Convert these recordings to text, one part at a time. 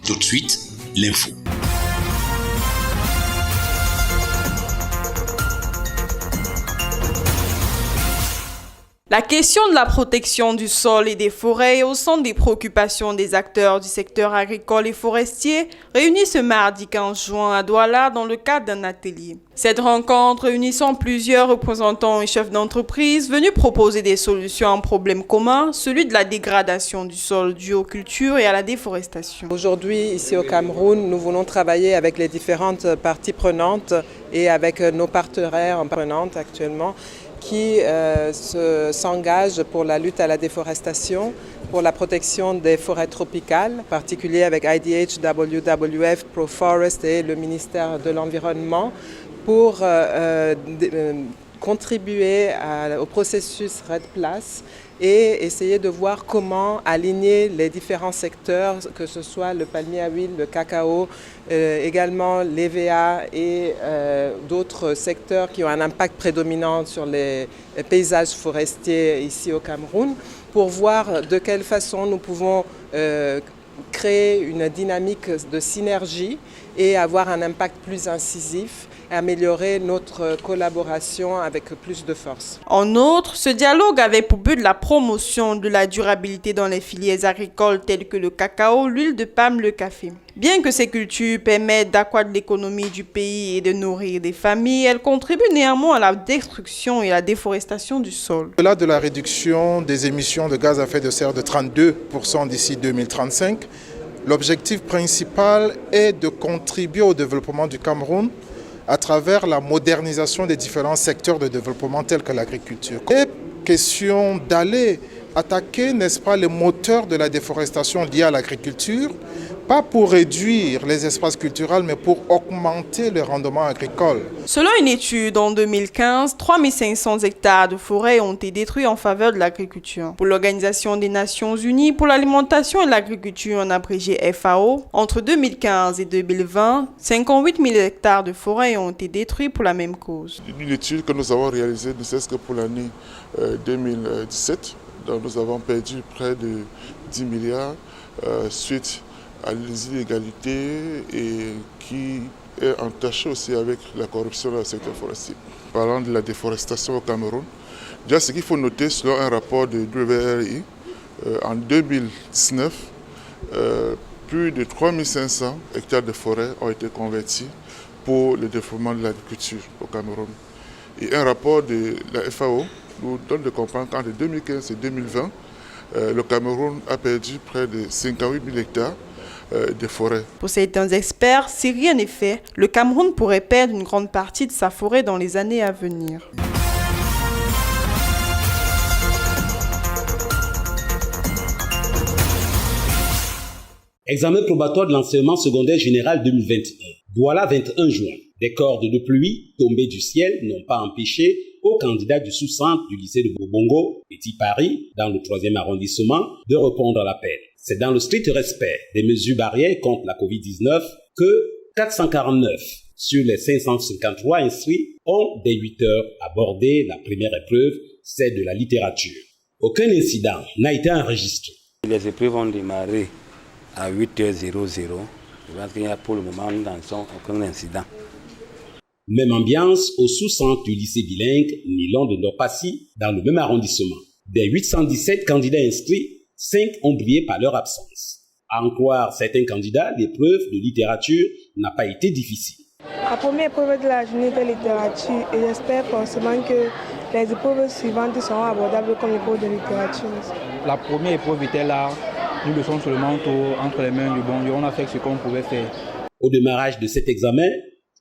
Tout de suite, l'info. La question de la protection du sol et des forêts est au centre des préoccupations des acteurs du secteur agricole et forestier, réunis ce mardi 15 juin à Douala dans le cadre d'un atelier. Cette rencontre réunissant plusieurs représentants et chefs d'entreprise venus proposer des solutions à un problème commun, celui de la dégradation du sol due aux cultures et à la déforestation. Aujourd'hui, ici au Cameroun, nous voulons travailler avec les différentes parties prenantes et avec nos partenaires prenantes actuellement qui s'engagent pour la lutte à la déforestation, pour la protection des forêts tropicales, en particulier avec IDH, WWF, ProForest et le ministère de l'Environnement, pour contribuer au processus REDD+ et essayer de voir comment aligner les différents secteurs, que ce soit le palmier à huile, le cacao, également l'EVA et d'autres secteurs qui ont un impact prédominant sur les paysages forestiers ici au Cameroun, pour voir de quelle façon nous pouvons créer une dynamique de synergie et avoir un impact plus incisif, améliorer notre collaboration avec plus de force. En outre, ce dialogue avait pour but la promotion de la durabilité dans les filières agricoles telles que le cacao, l'huile de palme, le café. Bien que ces cultures permettent d'accroître l'économie du pays et de nourrir des familles, elles contribuent néanmoins à la destruction et à la déforestation du sol. Au-delà de la réduction des émissions de gaz à effet de serre de 32% d'ici 2035, l'objectif principal est de contribuer au développement du Cameroun à travers la modernisation des différents secteurs de développement tels que l'agriculture. Il est question d'aller attaquer, n'est-ce pas, les moteurs de la déforestation liés à l'agriculture, pas pour réduire les espaces culturels, mais pour augmenter le rendement agricole. Selon une étude en 2015, 3500 hectares de forêts ont été détruits en faveur de l'agriculture. Pour l'Organisation des Nations Unies pour l'alimentation et l'agriculture, en abrégé FAO, entre 2015 et 2020, 58 000 hectares de forêts ont été détruits pour la même cause. Une étude que nous avons réalisée, ne serait-ce que pour l'année 2017, donc nous avons perdu près de 10 milliards suite à les inégalités et qui est entachée aussi avec la corruption dans le secteur forestier. Parlant de la déforestation au Cameroun, déjà ce qu'il faut noter selon un rapport de WRI, en 2019, plus de 3500 hectares de forêt ont été convertis pour le développement de l'agriculture au Cameroun. Et un rapport de la FAO nous donne de comprendre qu'entre 2015 et 2020, le Cameroun a perdu près de 58 000 hectares de forêt. Pour certains experts, si rien n'est fait, le Cameroun pourrait perdre une grande partie de sa forêt dans les années à venir. Examen probatoire de l'enseignement secondaire général 2021. Douala 21 juin. Des cordes de pluie tombées du ciel n'ont pas empêché aux candidats du sous-centre du lycée de Bobongo, Petit Paris, dans le 3e arrondissement, de répondre à l'appel. C'est dans le strict respect des mesures barrières contre la Covid-19 que 449 sur les 553 inscrits ont, dès 8 heures, abordé la première épreuve, celle de la littérature. Aucun incident n'a été enregistré. Les épreuves ont démarré à 8h00. Je pense qu'il y a pour le moment, nous n'avons aucun incident. Même ambiance au sous-centre du lycée bilingue Nilon de Nord-Passy, dans le même arrondissement. Des 817 candidats inscrits, 5 ont brillé par leur absence. À en croire certains candidats, l'épreuve de littérature n'a pas été difficile. La première épreuve de la journée de littérature, et j'espère forcément que les épreuves suivantes seront abordables comme l'épreuve de littérature. La première épreuve était là, nous laissons seulement entre les mains du bon Dieu, on a fait ce qu'on pouvait faire. Au démarrage de cet examen,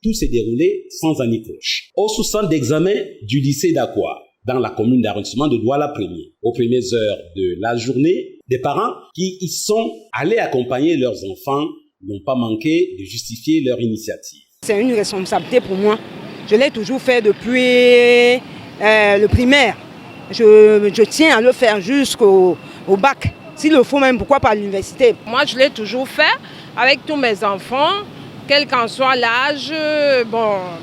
tout s'est déroulé sans anicroche. Au sous-centre d'examen du lycée d'Aqua, dans la commune d'arrondissement de Douala 1er, aux premières heures de la journée, des parents qui y sont allés accompagner leurs enfants n'ont pas manqué de justifier leur initiative. C'est une responsabilité pour moi. Je l'ai toujours fait depuis le primaire. Je tiens à le faire jusqu'au bac. S'il le faut même, pourquoi pas à l'université? Moi, je l'ai toujours fait avec tous mes enfants, quel qu'en soit l'âge.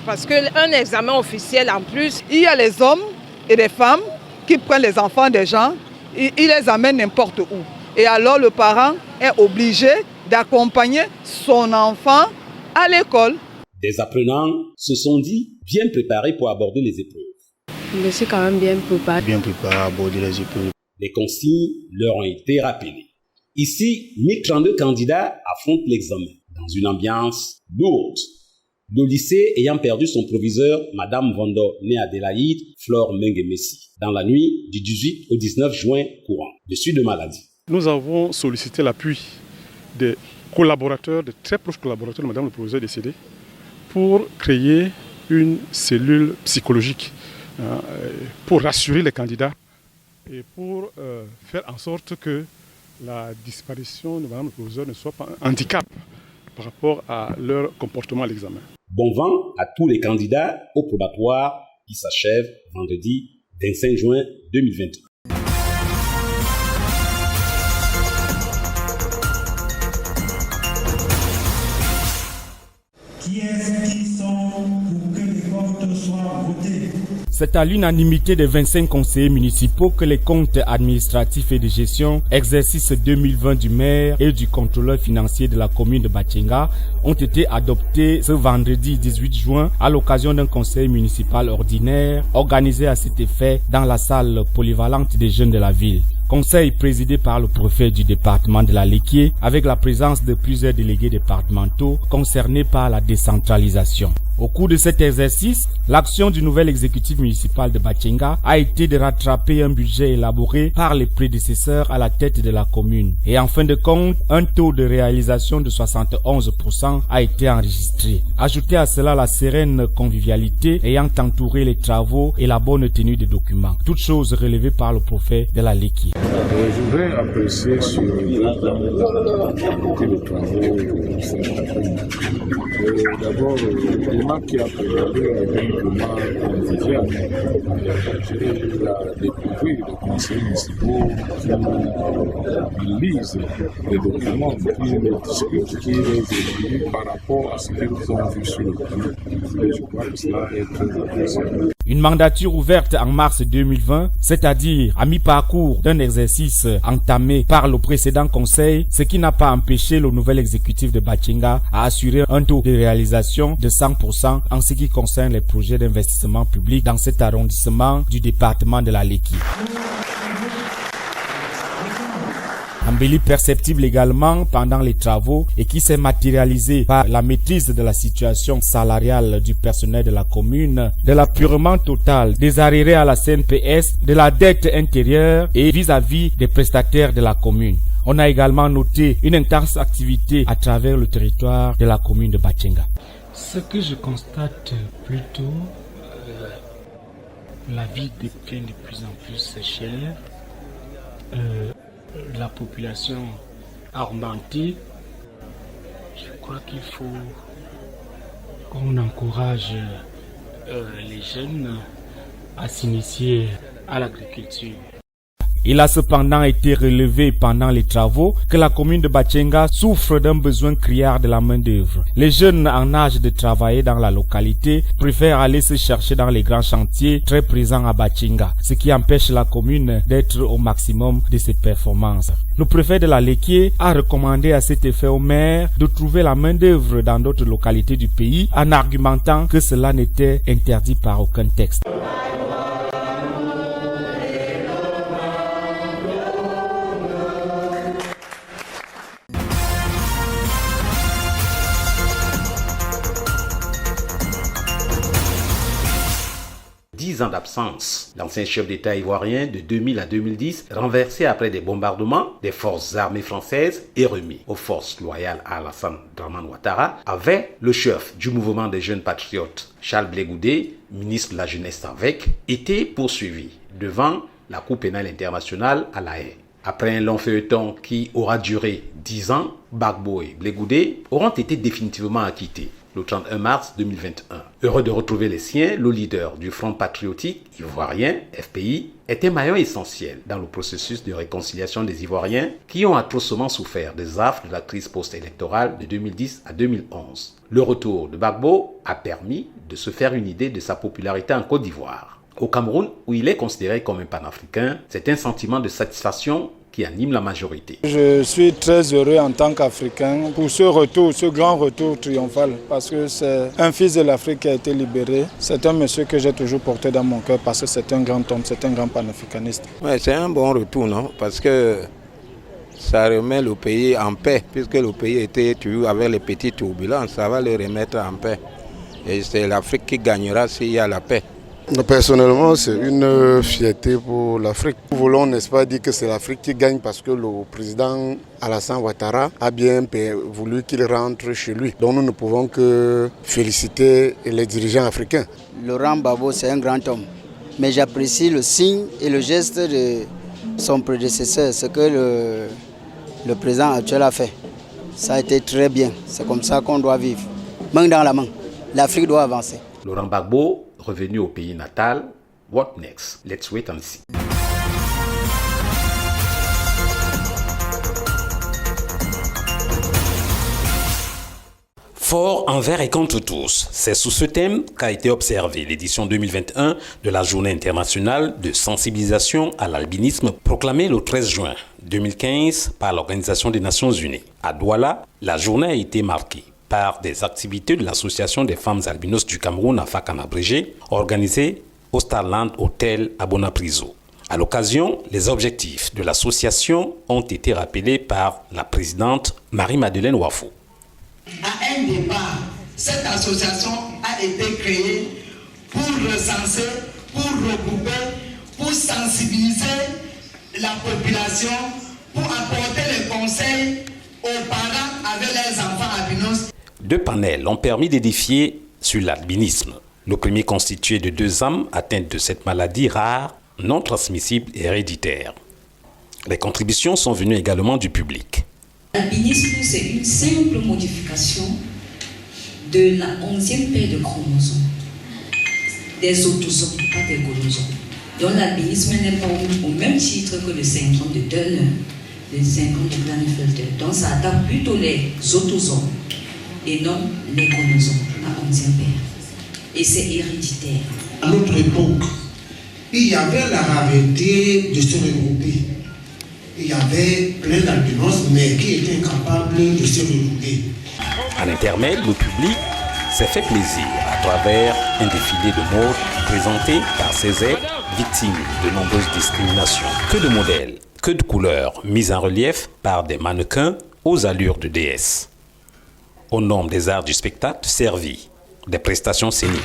Parce qu'un examen officiel en plus. Il y a les hommes et les femmes qui prennent les enfants des gens, ils les amènent n'importe où. Et alors le parent est obligé d'accompagner son enfant à l'école. Des apprenants se sont dit bien préparés pour aborder les épreuves. Je suis quand même bien préparé. Bien préparé à aborder les épreuves. Les consignes leur ont été rappelées. Ici, 1032 candidats affrontent l'examen dans une ambiance lourde. Le lycée ayant perdu son proviseur, Madame Vondo, née Adélaïde Flore Mengemessi, dans la nuit du 18 au 19 juin courant, de suite de maladie. Nous avons sollicité l'appui des collaborateurs, de très proches collaborateurs de Madame le proviseur décédé, pour créer une cellule psychologique pour rassurer les candidats et pour faire en sorte que la disparition de Madame le proviseur ne soit pas un handicap par rapport à leur comportement à l'examen. Bon vent à tous les candidats au probatoire qui s'achève vendredi 25 juin 2021. C'est à l'unanimité des 25 conseillers municipaux que les comptes administratifs et de gestion, exercice 2020 du maire et du contrôleur financier de la commune de Batchenga ont été adoptés ce vendredi 18 juin à l'occasion d'un conseil municipal ordinaire organisé à cet effet dans la salle polyvalente des jeunes de la ville. Conseil présidé par le préfet du département de la Léquié avec la présence de plusieurs délégués départementaux concernés par la décentralisation. Au cours de cet exercice, l'action du nouvel exécutif municipal de Batchenga a été de rattraper un budget élaboré par les prédécesseurs à la tête de la commune. Et en fin de compte, un taux de réalisation de 71% a été enregistré. Ajoutez à cela la sereine convivialité ayant entouré les travaux et la bonne tenue des documents. Toutes choses relevées par le préfet de la Léquié. Je voudrais apprécier sur le travaux d'abord, le marque qui a prévalu avec un climat convivial. J'ai découvert les conseils municipaux qui lisent les documents, qui les discutent, qui les évaluent par rapport à ce qu'ils ont vu sur le plan. Et je crois que cela est très appréciable. Une mandature ouverte en mars 2020, c'est-à-dire à mi-parcours d'un exercice entamé par le précédent conseil, ce qui n'a pas empêché le nouvel exécutif de Batchenga à assurer un taux de réalisation de 100% en ce qui concerne les projets d'investissement public dans cet arrondissement du département de la Léquié. Embellie perceptible également pendant les travaux et qui s'est matérialisée par la maîtrise de la situation salariale du personnel de la commune, de l'appurement total des arriérés à la CNPS, de la dette intérieure et vis-à-vis des prestataires de la commune. On a également noté une intense activité à travers le territoire de la commune de Batchenga. Ce que je constate plutôt, la vie devient de plus en plus chère. La population a augmenté. Je crois qu'il faut qu'on encourage les jeunes à s'initier à l'agriculture. Il a cependant été relevé pendant les travaux que la commune de Batchenga souffre d'un besoin criard de la main-d'œuvre. Les jeunes en âge de travailler dans la localité préfèrent aller se chercher dans les grands chantiers très présents à Batchenga, ce qui empêche la commune d'être au maximum de ses performances. Le préfet de la Léquié a recommandé à cet effet au maire de trouver la main-d'œuvre dans d'autres localités du pays en argumentant que cela n'était interdit par aucun texte. Ans d'absence. L'ancien chef d'État ivoirien de 2000 à 2010, renversé après des bombardements des forces armées françaises et remis aux forces loyales à Alassane Dramane Ouattara, avait le chef du mouvement des jeunes patriotes, Charles Blé Goudé, ministre de la Jeunesse avec, été poursuivi devant la Cour pénale internationale à La Haye. Après un long feuilleton qui aura duré 10 ans, Gbagbo et Blé Goudé auront été définitivement acquittés le 31 mars 2021. Heureux de retrouver les siens, le leader du Front patriotique ivoirien, FPI, était maillon essentiel dans le processus de réconciliation des Ivoiriens qui ont atrocement souffert des affres de la crise post-électorale de 2010 à 2011. Le retour de Gbagbo a permis de se faire une idée de sa popularité en Côte d'Ivoire. Au Cameroun, où il est considéré comme un panafricain, c'est un sentiment de satisfaction qui anime la majorité. Je suis très heureux en tant qu'Africain pour ce retour, ce grand retour triomphal, parce que c'est un fils de l'Afrique qui a été libéré. C'est un monsieur que j'ai toujours porté dans mon cœur parce que c'est un grand homme, c'est un grand panafricaniste. Ouais, c'est un bon retour, non? Parce que ça remet le pays en paix, puisque le pays était toujours avec les petites turbulences, ça va le remettre en paix. Et c'est l'Afrique qui gagnera s'il y a la paix. Personnellement, c'est une fierté pour l'Afrique. Nous voulons, n'est-ce pas, dire que c'est l'Afrique qui gagne parce que le président Alassane Ouattara a bien voulu qu'il rentre chez lui. Donc nous ne pouvons que féliciter les dirigeants africains. Laurent Gbagbo, c'est un grand homme. Mais j'apprécie le signe et le geste de son prédécesseur, ce que le président actuel a fait. Ça a été très bien. C'est comme ça qu'on doit vivre. Main dans la main. L'Afrique doit avancer. Laurent Gbagbo, revenu au pays natal, what next? Let's wait and see. Fort envers et contre tous, c'est sous ce thème qu'a été observée l'édition 2021 de la Journée internationale de sensibilisation à l'albinisme proclamée le 13 juin 2015 par l'Organisation des Nations Unies. À Douala, la journée a été marquée par des activités de l'Association des femmes albinos du Cameroun, AFAC en abrégé, organisées au Starland Hotel à Bonapriso. À l'occasion, les objectifs de l'association ont été rappelés par la présidente Marie-Madeleine Wafo. À un départ, cette association a été créée pour recenser, pour regrouper, pour sensibiliser la population, pour apporter les conseils aux parents avec les enfants albinos. Deux panels ont permis d'édifier sur l'albinisme. Le premier constitué de 2 âmes atteintes de cette maladie rare, non transmissible et héréditaire. Les contributions sont venues également du public. L'albinisme, c'est une simple modification de la 11e paire de chromosomes, des autosomes, pas des chromosomes. Donc l'albinisme n'est pas au même titre que le syndrome de Turner, le syndrome de Klinefelter. Donc ça attaque plutôt les autosomes et non les chromosomes, la 11e paire. Et c'est héréditaire. À notre époque, il y avait la rareté de se regrouper. Il y avait plein d'albinos, mais qui étaient incapables de se regrouper. À l'intermède, le public s'est fait plaisir à travers un défilé de mode présenté par ces êtres victimes de nombreuses discriminations. Que de modèles, que de couleurs mises en relief par des mannequins aux allures de déesses. Au nom des arts du spectacle servi, des prestations scéniques.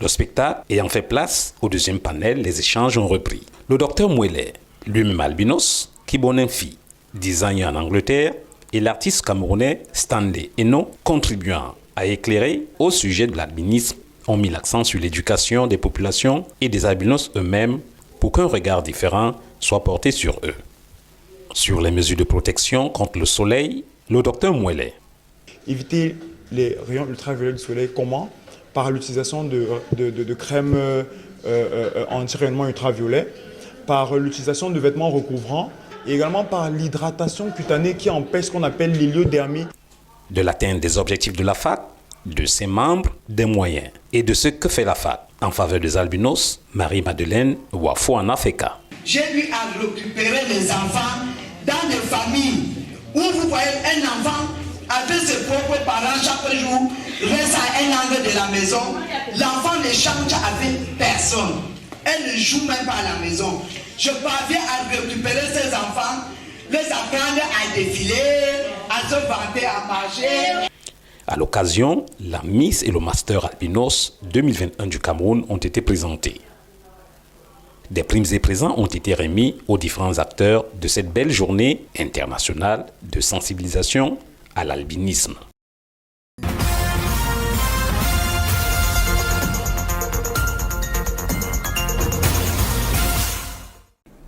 Le spectacle ayant fait place au deuxième panel, les échanges ont repris. Le docteur Mouelet, lui-même albinos, Kibonenfi, 10 ans en Angleterre, et l'artiste camerounais Stanley Eno, contribuant à éclairer au sujet de l'albinisme, ont mis l'accent sur l'éducation des populations et des albinos eux-mêmes pour qu'un regard différent soit porté sur eux. Sur les mesures de protection contre le soleil, le docteur Mouelet. Éviter les rayons ultraviolets du soleil, comment? Par l'utilisation de crèmes anti-rayonnement ultraviolet, par l'utilisation de vêtements recouvrants et également par l'hydratation cutanée qui empêche ce qu'on appelle l'héliodermie. De l'atteinte des objectifs de la FAC, de ses membres, des moyens et de ce que fait la FAC en faveur des albinos, Marie-Madeleine Wafo en Africa. J'ai eu à récupérer les enfants dans des familles où vous voyez un enfant avec ses propres parents chaque jour, reste à un angle de la maison, l'enfant ne change avec personne. Elle ne joue même pas à la maison. Je parviens à récupérer ces enfants, les apprendre à défiler, à se vanter, à marcher. À l'occasion, la Miss et le Master Albinos 2021 du Cameroun ont été présentés. Des primes et présents ont été remis aux différents acteurs de cette belle journée internationale de sensibilisation à l'albinisme.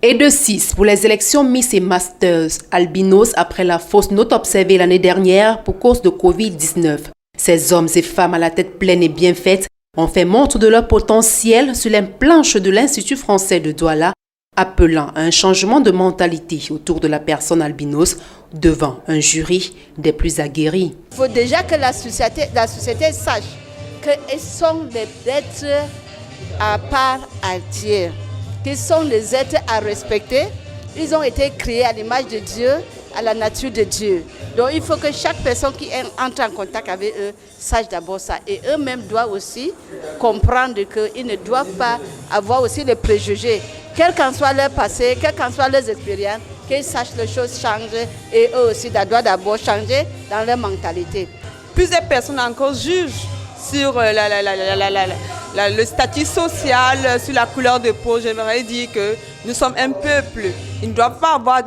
Et de 6 pour les élections Miss et Masters albinos après la fausse note observée l'année dernière pour cause de Covid-19. Ces hommes et femmes à la tête pleine et bien faite ont fait montre de leur potentiel sur les planches de l'Institut français de Douala appelant à un changement de mentalité autour de la personne albinos devant un jury des plus aguerris. Il faut déjà que la société sache qu'ils sont des êtres à part entière, qu'ils sont les êtres à respecter. Ils ont été créés à l'image de Dieu, à la nature de Dieu. Donc il faut que chaque personne qui entre en contact avec eux sache d'abord ça. Et eux-mêmes doivent aussi comprendre qu'ils ne doivent pas avoir aussi les préjugés. Quel qu'en soit leur passé, quelles qu'en soient leurs expériences, qu'ils sachent les choses changent et eux aussi doivent d'abord changer dans leur mentalité. Plusieurs personnes encore jugent sur le statut social, sur la couleur de peau. J'aimerais dire que nous sommes un peuple. Il ne doit pas avoir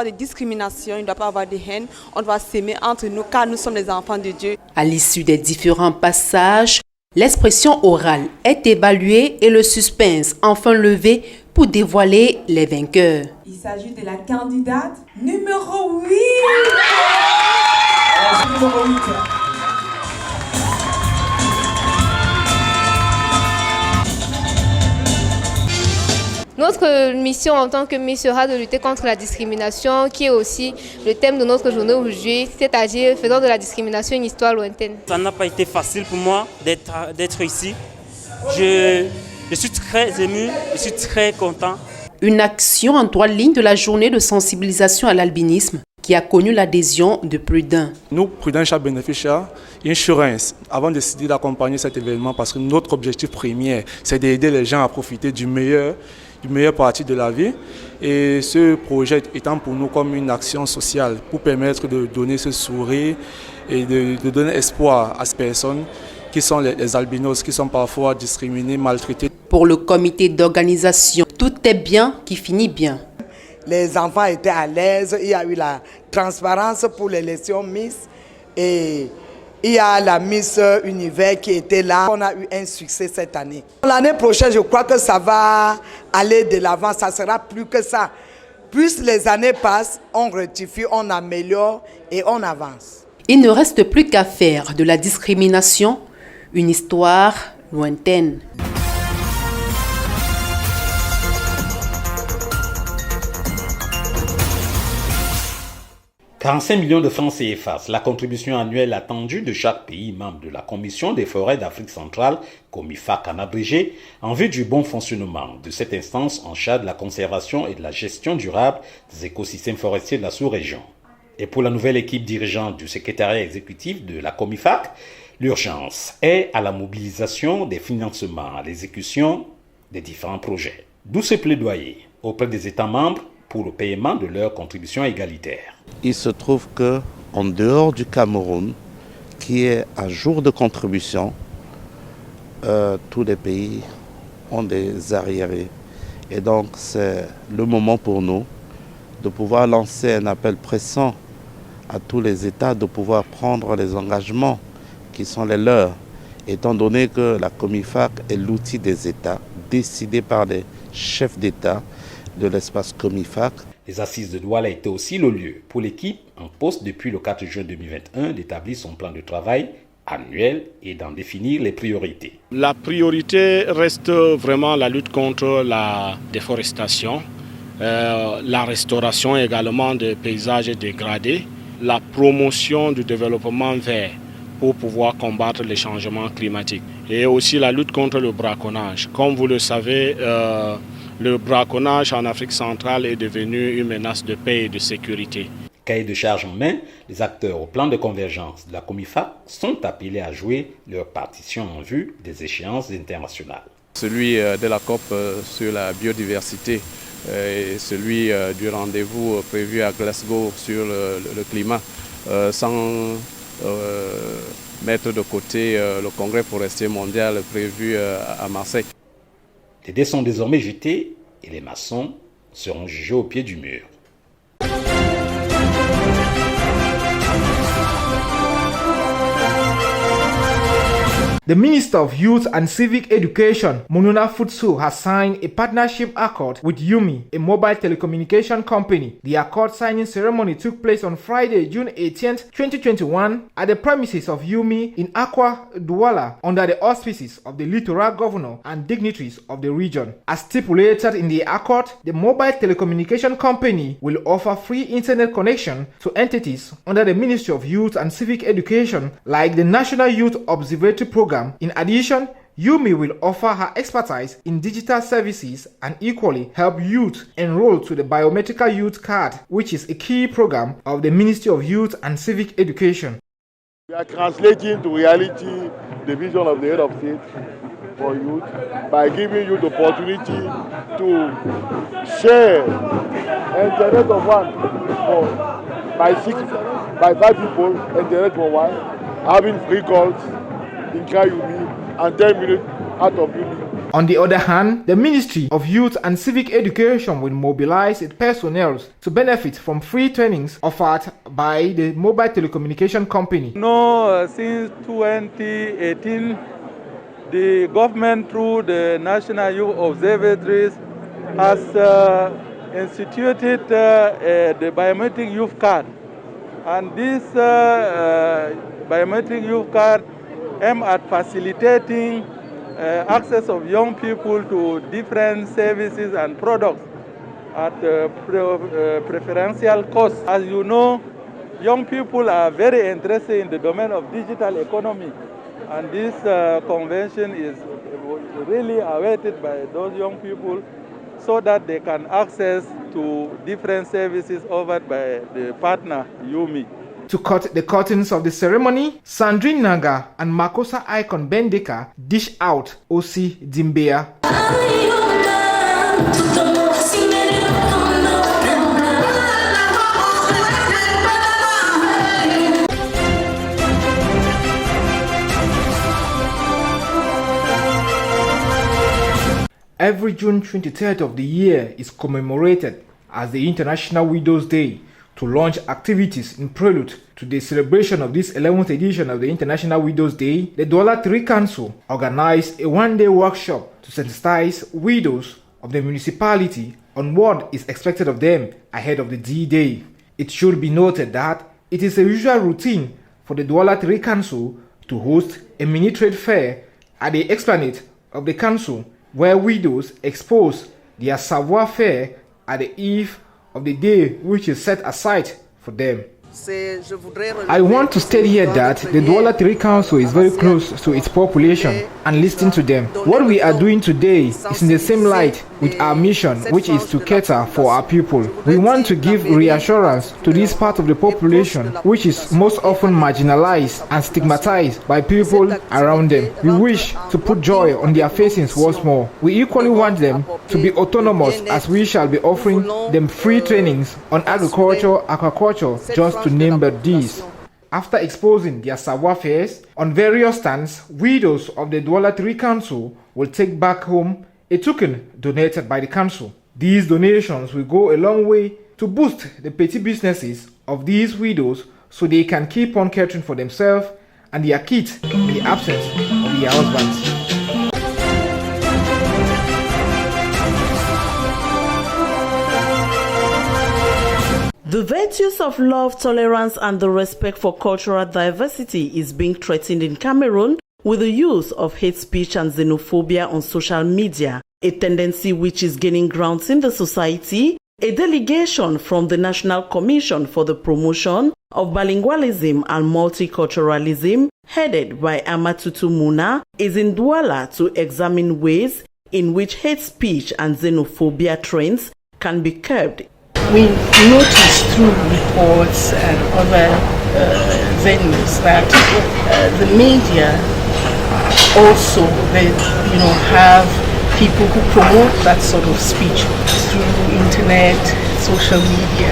de discrimination, il ne doit pas avoir de haine. On doit s'aimer entre nous car nous sommes les enfants de Dieu. À l'issue des différents passages, l'expression orale est évaluée et le suspense enfin levé pour dévoiler les vainqueurs. Il s'agit de la candidate numéro 8. Numéro 8. Notre mission en tant que Miss sera de lutter contre la discrimination, qui est aussi le thème de notre journée aujourd'hui, c'est-à-dire faisant de la discrimination une histoire lointaine. Ça n'a pas été facile pour moi d'être ici. Je suis très ému, je suis très content. Une action en 3 lignes de la journée de sensibilisation à l'albinisme qui a connu l'adhésion de plus d'un. Nous, Prudential Beneficial Insurance, avons décidé d'accompagner cet événement parce que notre objectif premier, c'est d'aider les gens à profiter du meilleur partie de la vie. Et ce projet étant pour nous comme une action sociale pour permettre de donner ce sourire et de donner espoir à ces personnes qui sont les albinos, qui sont parfois discriminés, maltraités. Pour le comité d'organisation, tout est bien qui finit bien. Les enfants étaient à l'aise, il y a eu la transparence pour l'élection Miss et il y a la Miss Univers qui était là. On a eu un succès cette année. L'année prochaine, je crois que ça va aller de l'avant, ça sera plus que ça. Plus les années passent, on rectifie, on améliore et on avance. Il ne reste plus qu'à faire de la discrimination une histoire lointaine. « 45 millions de francs CFA, la contribution annuelle attendue de chaque pays membre de la Commission des forêts d'Afrique centrale, COMIFAC en abrégé, en vue du bon fonctionnement de cette instance en charge de la conservation et de la gestion durable des écosystèmes forestiers de la sous-région. Et pour la nouvelle équipe dirigeante du secrétariat exécutif de la COMIFAC, l'urgence est à la mobilisation des financements à l'exécution des différents projets. D'où ce plaidoyer auprès des États membres pour le paiement de leurs contributions égalitaires. Il se trouve qu'en dehors du Cameroun, qui est à jour de contribution, tous les pays ont des arriérés. Et donc c'est le moment pour nous de pouvoir lancer un appel pressant à tous les États de pouvoir prendre les engagements qui sont les leurs, étant donné que la COMIFAC est l'outil des États décidé par les chefs d'État de l'espace COMIFAC. Les assises de Douala étaient aussi le lieu pour l'équipe en poste depuis le 4 juin 2021 d'établir son plan de travail annuel et d'en définir les priorités. La priorité reste vraiment la lutte contre la déforestation, la restauration également des paysages dégradés, la promotion du développement vert pour pouvoir combattre les changements climatiques et aussi la lutte contre le braconnage. Comme vous le savez, le braconnage en Afrique centrale est devenu une menace de paix et de sécurité. Cahier de charge en main, les acteurs au plan de convergence de la COMIFAC sont appelés à jouer leur partition en vue des échéances internationales. Celui de la COP sur la biodiversité et celui du rendez-vous prévu à Glasgow sur le climat, sans mettre de côté le congrès forestier mondial prévu à Marseille. Les dés sont désormais jetés et les maçons seront jugés au pied du mur. The Minister of Youth and Civic Education, Mununa Futsu, has signed a partnership accord with Yumi, a mobile telecommunication company. The accord signing ceremony took place on Friday, June 18th, 2021 at the premises of Yumi in Akwa, Douala, under the auspices of the Littoral Governor and dignitaries of the region. As stipulated in the accord, the mobile telecommunication company will offer free internet connection to entities under the Ministry of Youth and Civic Education, like the National Youth Observatory Program. In addition, Yumi will offer her expertise in digital services and equally help youth enroll to the Biometrical Youth Card, which is a key program of the Ministry of Youth and Civic Education. We are translating to reality the vision of the head of state for youth by giving you the opportunity to share internet of one by 5 people, internet for one, having free calls in Yumi and 10 minutes out of Yumi. On the other hand, the Ministry of Youth and Civic Education will mobilize its personnel to benefit from free trainings offered by the mobile telecommunication company. Since 2018, the government through the National Youth Observatories has instituted the Biometric Youth Card. And this Biometric Youth Card aims at facilitating access of young people to different services and products at preferential cost. As you know, young people are very interested in the domain of digital economy, and this convention is really awaited by those young people so that they can access to different services offered by the partner, Yumi. To cut the curtains of the ceremony, Sandrine Naga and Makosa Icon Bendeka dish out Osi Dimbea. Every June 23rd of the year is commemorated as the International Widows' Day, to launch activities in prelude to the celebration of this 11th edition of the International Widows' Day. The Douala 3 Council organized a one-day workshop to sensitize widows of the municipality on what is expected of them ahead of the D-Day. It should be noted that it is a usual routine for the Douala 3 Council to host a mini trade fair at the esplanade of the council, where widows expose their savoir-faire at the eve of the day which is set aside for them. I want to state here that the Douala 3 Council is very close to its population and listening to them. What we are doing today is in the same light with our mission, which is to cater for our people. We want to give reassurance to this part of the population, which is most often marginalized and stigmatized by people around them. We wish to put joy on their faces once more. We equally want them to be autonomous, as we shall be offering them free trainings on agriculture, aquaculture, just to name but these. After exposing their savoir-faires on various stands, widows of the Douala 3 Council will take back home a token donated by the council. These donations will go a long way to boost the petty businesses of these widows so they can keep on catering for themselves and their kids in the absence of their husbands. The virtues of love, tolerance, and the respect for cultural diversity is being threatened in Cameroon with the use of hate speech and xenophobia on social media, a tendency which is gaining grounds in the society. A delegation from the National Commission for the Promotion of Bilingualism and Multiculturalism, headed by Amatutu Muna, is in Douala to examine ways in which hate speech and xenophobia trends can be curbed. We noticed through reports and other venues that the media also have people who promote that sort of speech through internet, social media,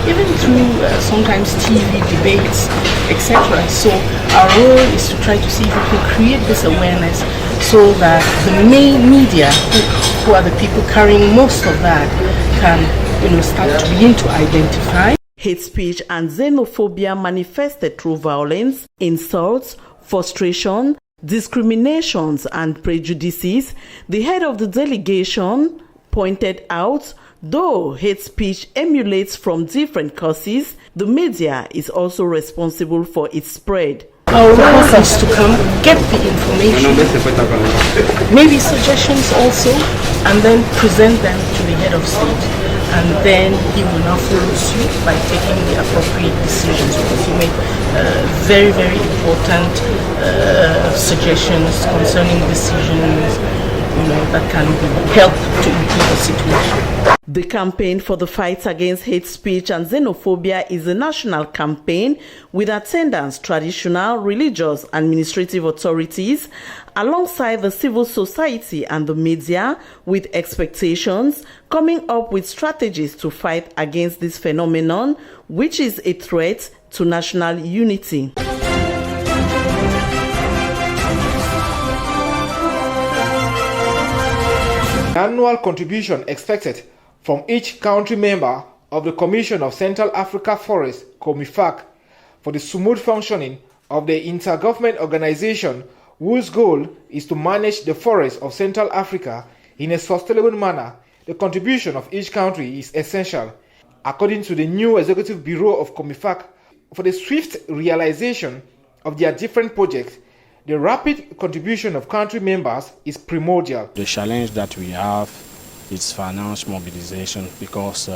even through sometimes TV debates, etc. So our role is to try to see if we can create this awareness so that the main media, who are the people carrying most of that, can start to begin to identify. Hate speech and xenophobia manifested through violence, insults, frustration, discriminations and prejudices, the head of the delegation pointed out, though hate speech emulates from different causes, the media is also responsible for its spread. Our role is to come, get the information, maybe suggestions also, and then present them to the head of state. And then he will now follow suit by taking the appropriate decisions, because he made very, very important suggestions concerning decisions, that can help to improve the situation. The campaign for the fight against hate speech and xenophobia is a national campaign with attendance traditional, religious, administrative authorities, alongside the civil society and the media, with expectations coming up with strategies to fight against this phenomenon, which is a threat to national unity. Annual contribution expected from each country member of the Commission of Central Africa Forests, COMIFAC, for the smooth functioning of the intergovernment organization whose goal is to manage the forests of Central Africa in a sustainable manner. The contribution of each country is essential. According to the new Executive Bureau of COMIFAC, for the swift realization of their different projects, the rapid contribution of country members is primordial. The challenge that we have is finance mobilization, because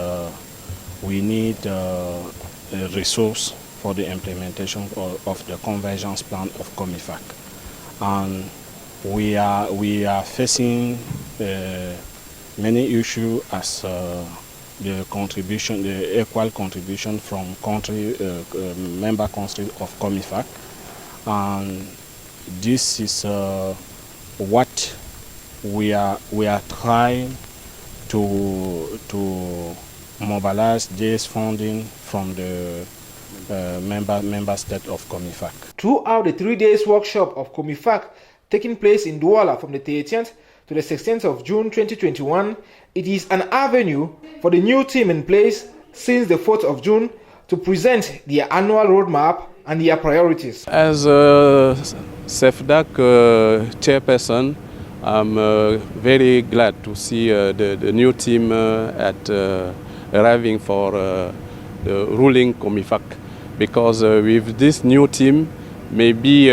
we need a resource for the implementation of the convergence plan of COMIFAC. And we are facing many issues as the equal contribution from member countries of COMIFAC. And this is what we are trying to mobilize this funding from the member state of COMIFAC. Throughout the 3 days workshop of COMIFAC taking place in Douala from the 13th to the 16th of June 2021, it is an avenue for the new team in place since the 4th of June to present their annual roadmap and their priorities. As a CEFDAC chairperson, I'm very glad to see the new team arriving for the ruling COMIFAC, because with this new team, maybe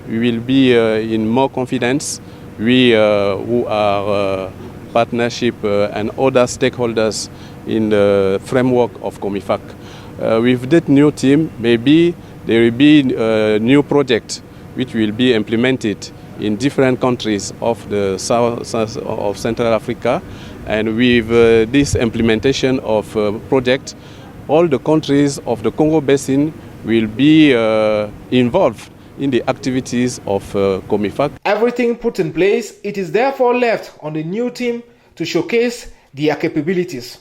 we will be in more confidence. We who are partnership and other stakeholders in the framework of COMIFAC. With that new team, maybe there will be new projects which will be implemented in different countries of the south of Central Africa, and with this implementation of project, all the countries of the Congo Basin will be involved in the activities of COMIFAC. Everything put in place, it is therefore left on the new team to showcase their capabilities.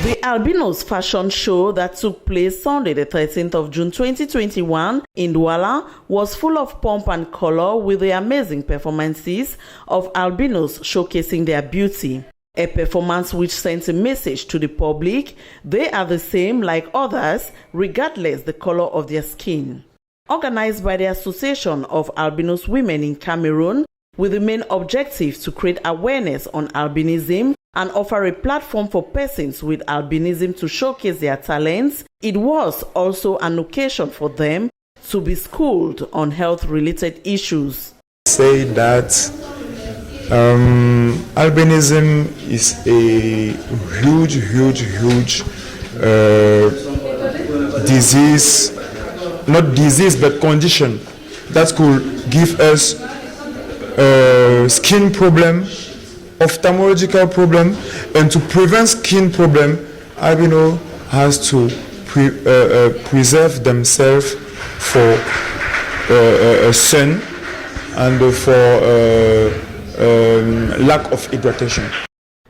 The Albinos fashion show that took place Sunday the 13th of June 2021 in Douala was full of pomp and color, with the amazing performances of albinos showcasing their beauty. A performance which sent a message to the public: they are the same like others regardless the color of their skin. Organized by the Association of Albinos Women in Cameroon, with the main objective to create awareness on albinism and offer a platform for persons with albinism to showcase their talents, it was also an occasion for them to be schooled on health-related issues. Say that albinism is a huge disease, not disease but condition that could give us skin problem, ophthalmological problem, and to prevent skin problem, albino has to preserve themselves for sun and for lack of hydration.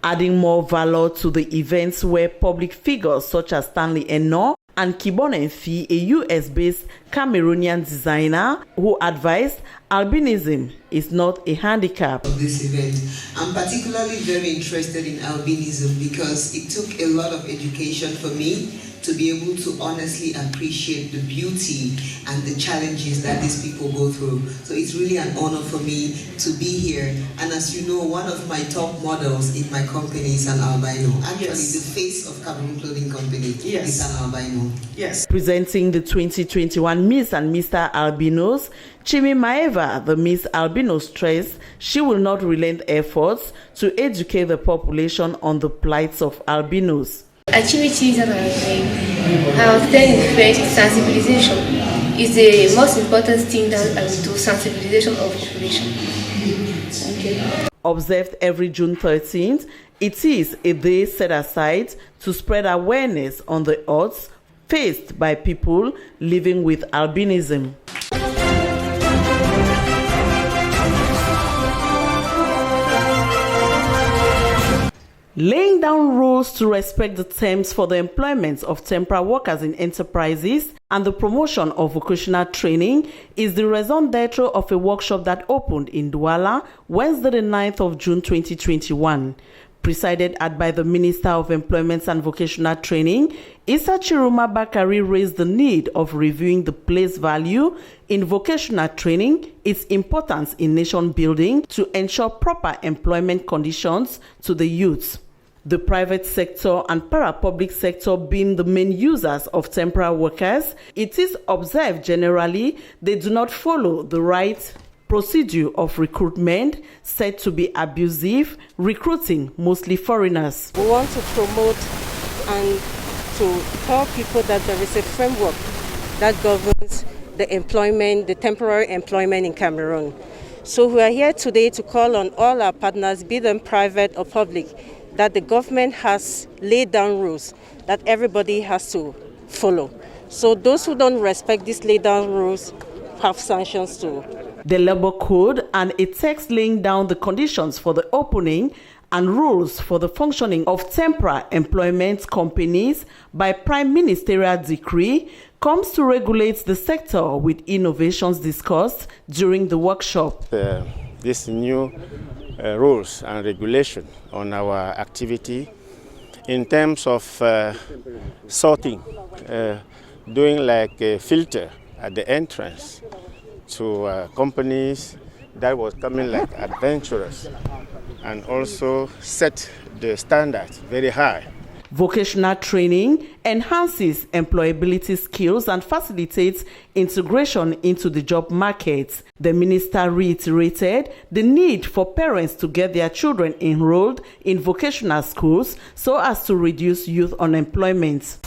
adding more valor to the events where public figures such as Stanley Eno and Kibon Enfi, a US-based Cameroonian designer who advised albinism is not a handicap. Of this event, I'm particularly very interested in albinism because it took a lot of education for me to be able to honestly appreciate the beauty and the challenges that these people go through. So it's really an honor for me to be here. And as you know, one of my top models in my company is an albino. Actually, the face of Cameroon Clothing Company is an albino. Yes. Presenting the 2021 Miss and Mr. Albinos, Chimi Maeva, the Miss Albino, stressed she will not relent efforts to educate the population on the plights of albinos. Activities that I was telling first, sensibilization is the most important thing that I will do, sensibilization of population. Okay. Observed every June 13th, it is a day set aside to spread awareness on the odds faced by people living with albinism. Laying down rules to respect the terms for the employment of temporary workers in enterprises and the promotion of vocational training is the raison d'etre of a workshop that opened in Douala Wednesday the 9th of June 2021. Presided at by the Minister of Employment and Vocational Training, Issa Chiruma Bakari raised the need of reviewing the place value in vocational training, its importance in nation building to ensure proper employment conditions to the youth. The private sector and para-public sector being the main users of temporary workers, it is observed generally they do not follow the right procedure of recruitment, said to be abusive, recruiting mostly foreigners. We want to promote and to tell people that there is a framework that governs the employment, the temporary employment in Cameroon. So we are here today to call on all our partners, be them private or public, that the government has laid down rules that everybody has to follow. So those who don't respect these laid down rules have sanctions too. The Labour Code and a text laying down the conditions for the opening and rules for the functioning of temporary employment companies by Prime Ministerial Decree comes to regulate the sector with innovations discussed during the workshop. This new rules and regulation on our activity in terms of sorting, doing like a filter at the entrance to companies that was coming like adventurous, and also set the standards very high. Vocational training enhances employability skills and facilitates integration into the job market. The minister reiterated the need for parents to get their children enrolled in vocational schools so as to reduce youth unemployment.